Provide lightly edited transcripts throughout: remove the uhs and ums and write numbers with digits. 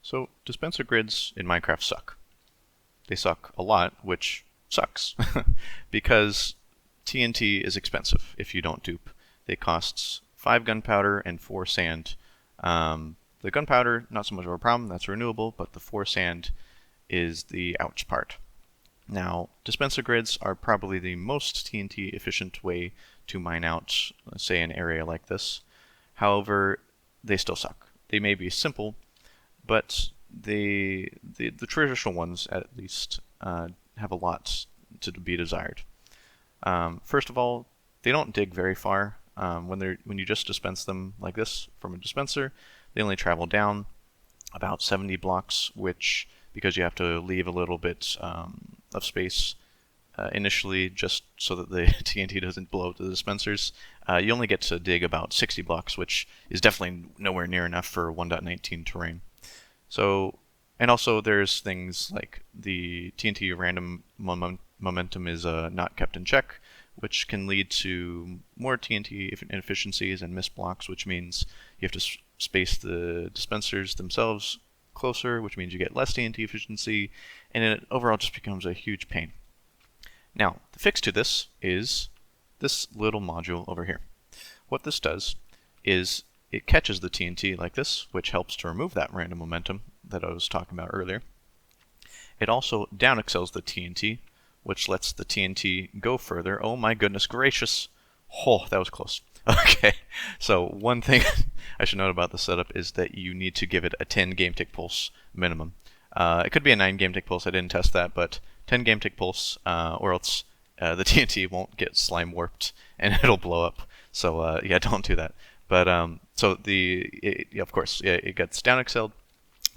So dispenser grids in Minecraft suck. They suck a lot, which sucks, because TNT is expensive if you don't dupe. It costs 5 gunpowder and 4 sand. The gunpowder, not so much of a problem, that's renewable, but the 4 sand is the ouch part. Now, dispenser grids are probably the most TNT efficient way to mine out, let's say, an area like this. However, they still suck. They may be simple, but the traditional ones, at least, have a lot to be desired. First of all, they don't dig very far. When you just dispense them like this from a dispenser, they only travel down about 70 blocks, which, because you have to leave a little bit of space initially just so that the TNT doesn't blow up the dispensers, you only get to dig about 60 blocks, which is definitely nowhere near enough for 1.19 terrain. So, and also there's things like the TNT random momentum is not kept in check, which can lead to more TNT inefficiencies and missed blocks, which means you have to space the dispensers themselves closer, which means you get less TNT efficiency, and it overall just becomes a huge pain. Now, the fix to this is this little module over here. What this does is it catches the TNT like this, which helps to remove that random momentum that I was talking about earlier. It also down excels the TNT, which lets the TNT go further. Oh my goodness gracious. Oh, that was close. Okay, so one thing I should note about the setup is that you need to give it a 10 game tick pulse minimum. It could be a 9 game tick pulse, I didn't test that, but 10 game tick pulse, or else the TNT won't get slime warped and it'll blow up. So yeah, don't do that. But so of course, it gets down excelled,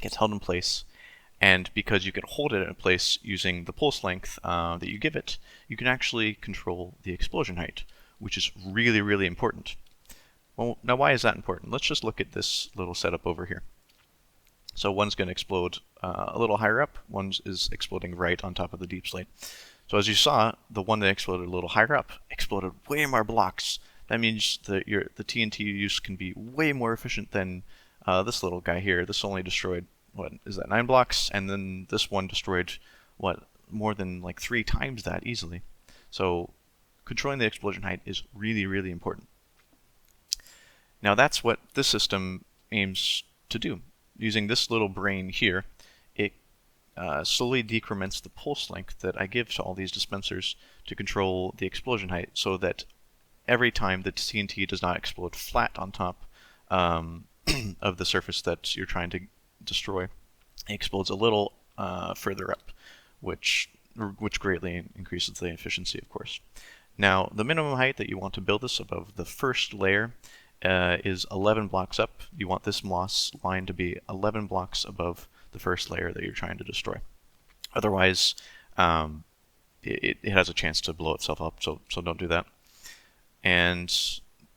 gets held in place, and because you can hold it in place using the pulse length that you give it, you can actually control the explosion height, which is really, really important. Well, now why is that important? Let's just look at this little setup over here. So one's going to explode a little higher up, one is exploding right on top of the deep slate. So as you saw, the one that exploded a little higher up exploded way more blocks. That means that the TNT use can be way more efficient than this little guy here. This only destroyed, what is that, 9 blocks? And then this one destroyed, what, more than like 3 times that easily. So controlling the explosion height is really, really important. Now that's what this system aims to do. Using this little brain here, it slowly decrements the pulse length that I give to all these dispensers to control the explosion height, so that every time the TNT does not explode flat on top of the surface that you're trying to destroy, it explodes a little further up, which greatly increases the efficiency, of course. Now, the minimum height that you want to build this above the first layer is 11 blocks up. You want this moss line to be 11 blocks above the first layer that you're trying to destroy. Otherwise, it has a chance to blow itself up, so don't do that. And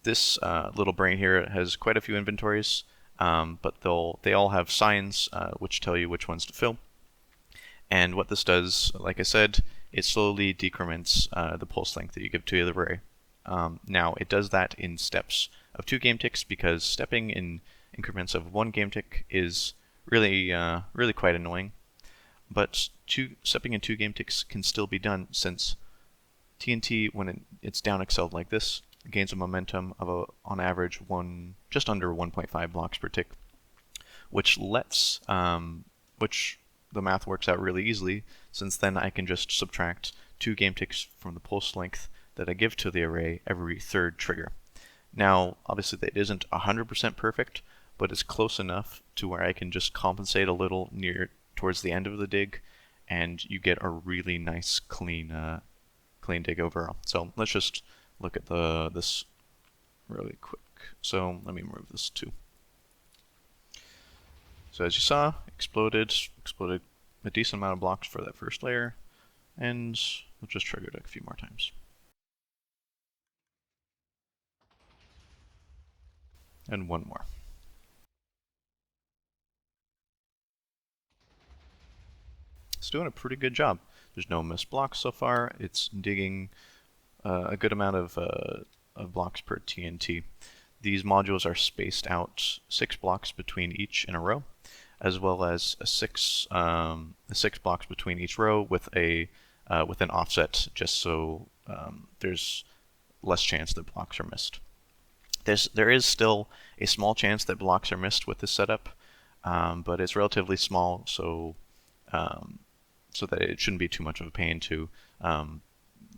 this little brain here has quite a few inventories, but they all have signs which tell you which ones to fill. And what this does, like I said, it slowly decrements the pulse length that you give to the array. Now, it does that in steps of 2 game ticks, because stepping in increments of 1 game tick is really quite annoying. But stepping in 2 game ticks can still be done, since TNT, when it's down excelled like this, gains a momentum of on average just under 1.5 blocks per tick, which the math works out really easily, since then I can just subtract 2 game ticks from the pulse length that I give to the array every 3rd trigger. Now, obviously that isn't 100% perfect, but it's close enough to where I can just compensate a little towards the end of the dig, and you get a really nice clean dig overall. So let's just look at this really quick. So let me remove this too. So as you saw, exploded a decent amount of blocks for that first layer, and we'll just trigger it a few more times. And one more. It's doing a pretty good job. There's no missed blocks so far. It's digging a good amount of blocks per TNT. These modules are spaced out 6 blocks between each in a row. as well as a six blocks between each row with with an offset, just so there's less chance that blocks are missed. There is still a small chance that blocks are missed with this setup, but it's relatively small, um, so that it shouldn't be too much of a pain to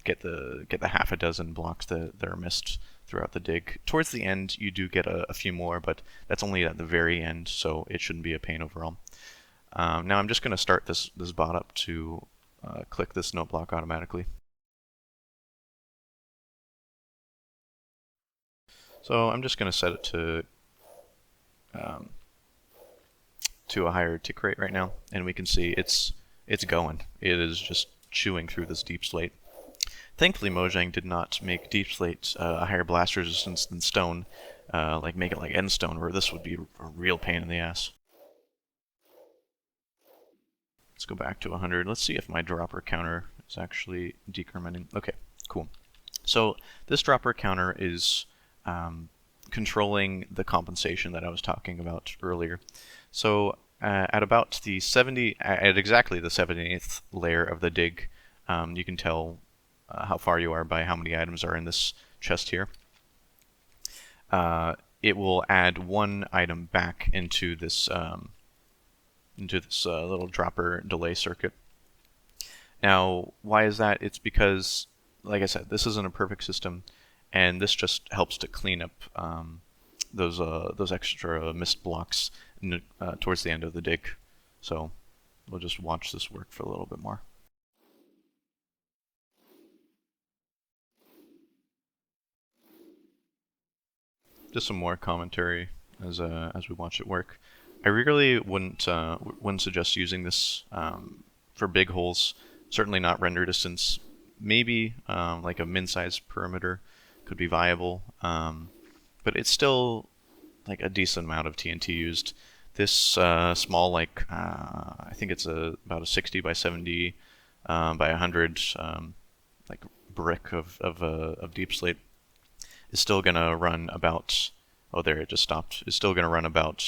get the half a dozen blocks that are missed throughout the dig. Towards the end, you do get a few more, but that's only at the very end, so it shouldn't be a pain overall. Now I'm just going to start this bot up to click this note block automatically. So I'm just going to set it to a higher tick rate right now, and we can see it's going. It is just chewing through this deep slate. Thankfully, Mojang did not make deep slate a higher blast resistance than stone, like make it like endstone, where this would be a real pain in the ass. Let's go back to 100. Let's see if my dropper counter is actually decrementing. Okay, cool. So this dropper counter is controlling the compensation that I was talking about earlier. So at about the at exactly the 78th layer of the dig, you can tell how far you are by how many items are in this chest here. It will add one item back into this little dropper delay circuit. Now, why is that? It's because, like I said, this isn't a perfect system, and this just helps to clean up those extra missed blocks towards the end of the dig. So we'll just watch this work for a little bit more. Just some more commentary as we watch it work. I really wouldn't suggest using this for big holes. Certainly not render distance. Maybe like a min-size perimeter could be viable, but it's still like a decent amount of TNT used. This small, like I think it's about a 60 by 70 by 100 like brick of deep slate is still going to run about, oh there, it just stopped, is still going to run about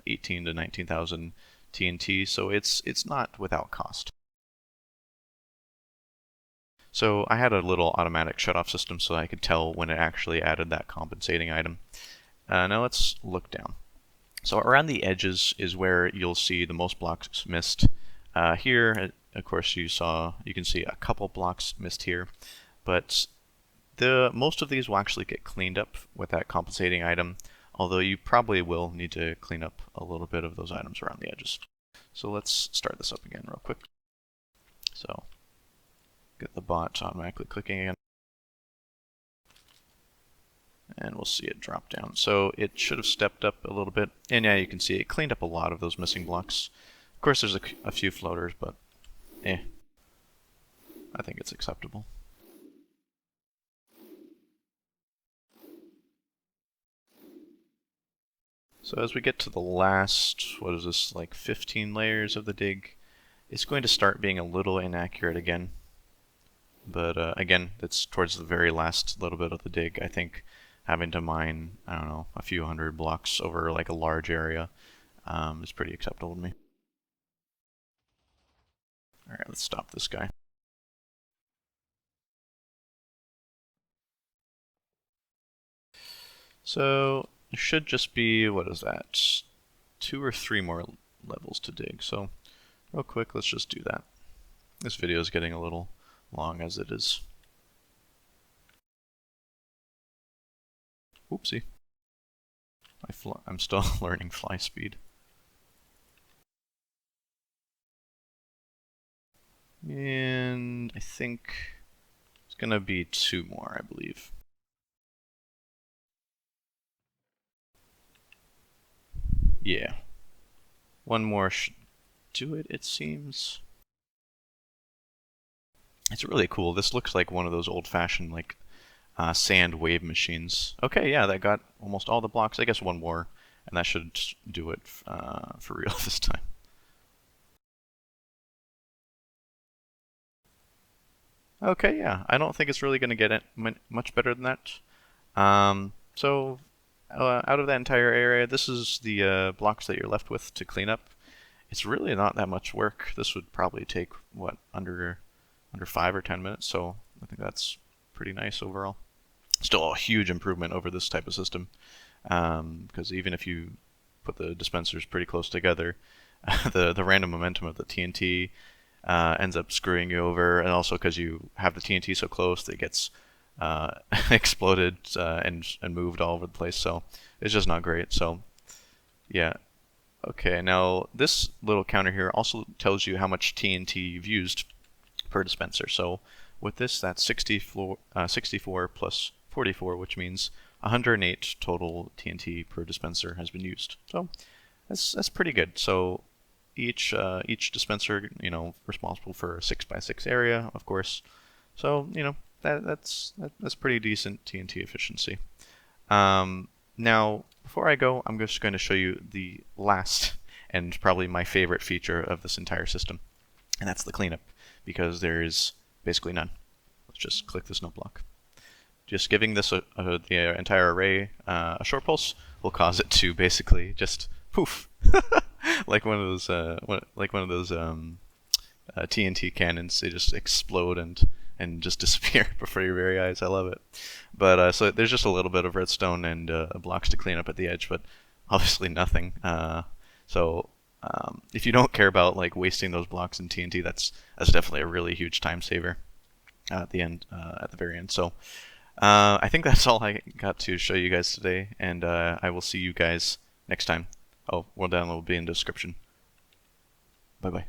18 to 19,000 TNT, so it's not without cost. So I had a little automatic shutoff system so I could tell when it actually added that compensating item. Now let's look down. So around the edges is where you'll see the most blocks missed. Here, of course, you can see a couple blocks missed here, but most of these will actually get cleaned up with that compensating item, although you probably will need to clean up a little bit of those items around the edges. So let's start this up again real quick. So get the bot automatically clicking again, and we'll see it drop down. So it should have stepped up a little bit, and yeah, you can see it cleaned up a lot of those missing blocks. Of course, there's a few floaters, but I think it's acceptable. So as we get to the last, what is this, like 15 layers of the dig, it's going to start being a little inaccurate again. But again, it's towards the very last little bit of the dig. I think having to mine, I don't know, a few hundred blocks over like a large area is pretty acceptable to me. Alright, let's stop this guy. So there should just be, what is that, 2 or 3 more levels to dig. So real quick, let's just do that. This video is getting a little long as it is. Oopsie. I'm still learning fly speed. And I think it's gonna be 2 more, I believe. Yeah. 1 more should do it, it seems. It's really cool. This looks like one of those old-fashioned, like, sand wave machines. Okay, yeah, that got almost all the blocks. I guess 1 more, and that should do it for real this time. Okay, yeah, I don't think it's really going to get it much better than that. So out of that entire area, this is the blocks that you're left with to clean up. it's really not that much work. This would probably take what, under 5 or 10 minutes. So I think that's pretty nice overall. Still a huge improvement over this type of system, because even if you put the dispensers pretty close together, the random momentum of the TNT ends up screwing you over, and also because you have the TNT so close that it gets exploded and moved all over the place. So it's just not great. So yeah. Okay, now this little counter here also tells you how much TNT you've used per dispenser. So with this, that's 64 plus 44, which means 108 total TNT per dispenser has been used. So that's pretty good. So each dispenser, responsible for a 6x6 area, of course. So that's pretty decent TNT efficiency. Now, before I go, I'm just going to show you the last and probably my favorite feature of this entire system, and that's the cleanup, because there is basically none. Let's just click this note block. Just giving this the entire array a short pulse will cause it to basically just poof, like one of those TNT cannons. They just explode and just disappear before your very eyes. I love it. But so there's just a little bit of redstone and blocks to clean up at the edge, but obviously nothing. So if you don't care about like wasting those blocks in TNT, that's definitely a really huge time saver at the end, at the very end. So I think that's all I got to show you guys today, and I will see you guys next time. Oh, world download will be in the description. Bye bye.